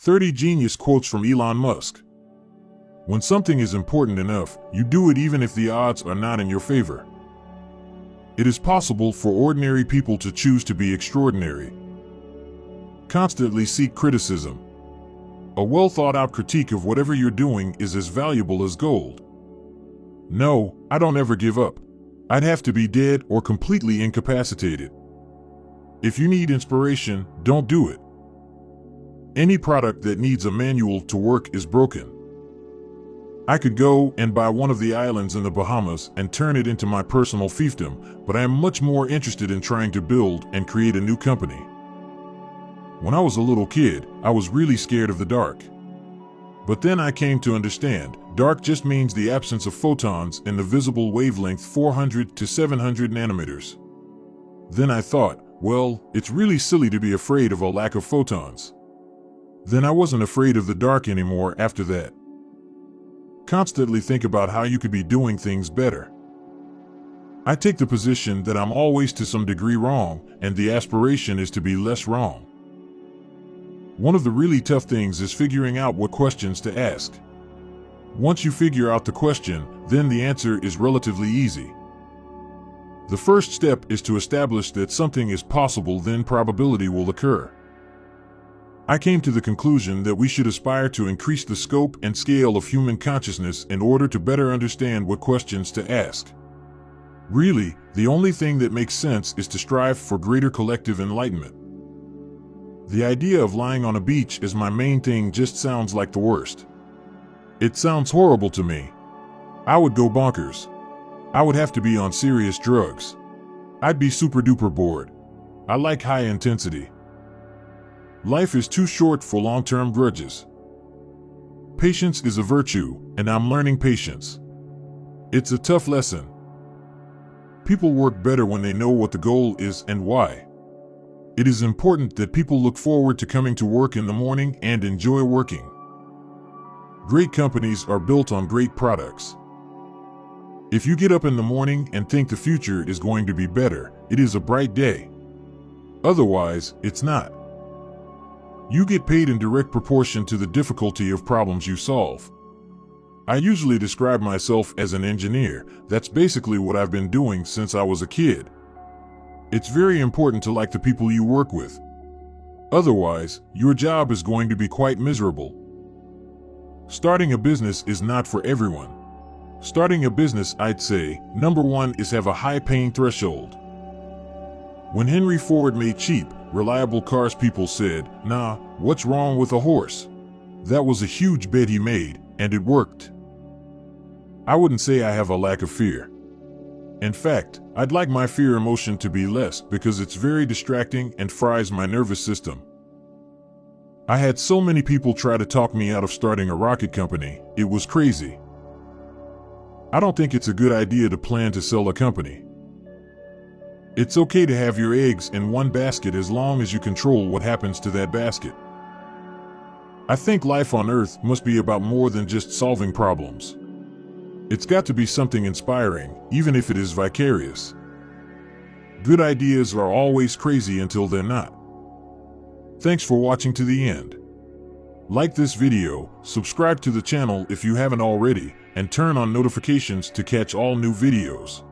30 Genius Quotes from Elon Musk. When something is important enough, you do it even if the odds are not in your favor. It is possible for ordinary people to choose to be extraordinary. Constantly seek criticism. A well-thought-out critique of whatever you're doing is as valuable as gold. No, I don't ever give up. I'd have to be dead or completely incapacitated. If you need inspiration, don't do it. Any product that needs a manual to work is broken. I could go and buy one of the islands in the Bahamas and turn it into my personal fiefdom, but I am much more interested in trying to build and create a new company. When I was a little kid, I was really scared of the dark. But then I came to understand, dark just means the absence of photons in the visible wavelength 400 to 700 nanometers. Then I thought, well, it's really silly to be afraid of a lack of photons. Then I wasn't afraid of the dark anymore after that. Constantly think about how you could be doing things better. I take the position that I'm always to some degree wrong, and the aspiration is to be less wrong. One of the really tough things is figuring out what questions to ask. Once you figure out the question, then the answer is relatively easy. The first step is to establish that something is possible, then probability will occur. I came to the conclusion that we should aspire to increase the scope and scale of human consciousness in order to better understand what questions to ask. Really, the only thing that makes sense is to strive for greater collective enlightenment. The idea of lying on a beach as my main thing just sounds like the worst. It sounds horrible to me. I would go bonkers. I would have to be on serious drugs. I'd be super duper bored. I like high intensity. Life is too short for long-term grudges. Patience is a virtue, and I'm learning patience. It's a tough lesson. People work better when they know what the goal is and why. It is important that people look forward to coming to work in the morning and enjoy working. Great companies are built on great products. If you get up in the morning and think the future is going to be better, it is a bright day. Otherwise, it's not. You get paid in direct proportion to the difficulty of problems you solve. I usually describe myself as an engineer. That's basically what I've been doing since I was a kid. It's very important to like the people you work with. Otherwise, your job is going to be quite miserable. Starting a business is not for everyone. Starting a business, I'd say, number one is have a high pain threshold. When Henry Ford made cheap, reliable cars, people said, "Nah, what's wrong with a horse?" That was a huge bet he made, and it worked. I wouldn't say I have a lack of fear. In fact, I'd like my fear emotion to be less because it's very distracting and fries my nervous system. I had so many people try to talk me out of starting a rocket company, it was crazy. I don't think it's a good idea to plan to sell a company. It's okay to have your eggs in one basket as long as you control what happens to that basket. I think life on Earth must be about more than just solving problems. It's got to be something inspiring, even if it is vicarious. Good ideas are always crazy until they're not. Thanks for watching to the end. Like this video, subscribe to the channel if you haven't already, and turn on notifications to catch all new videos.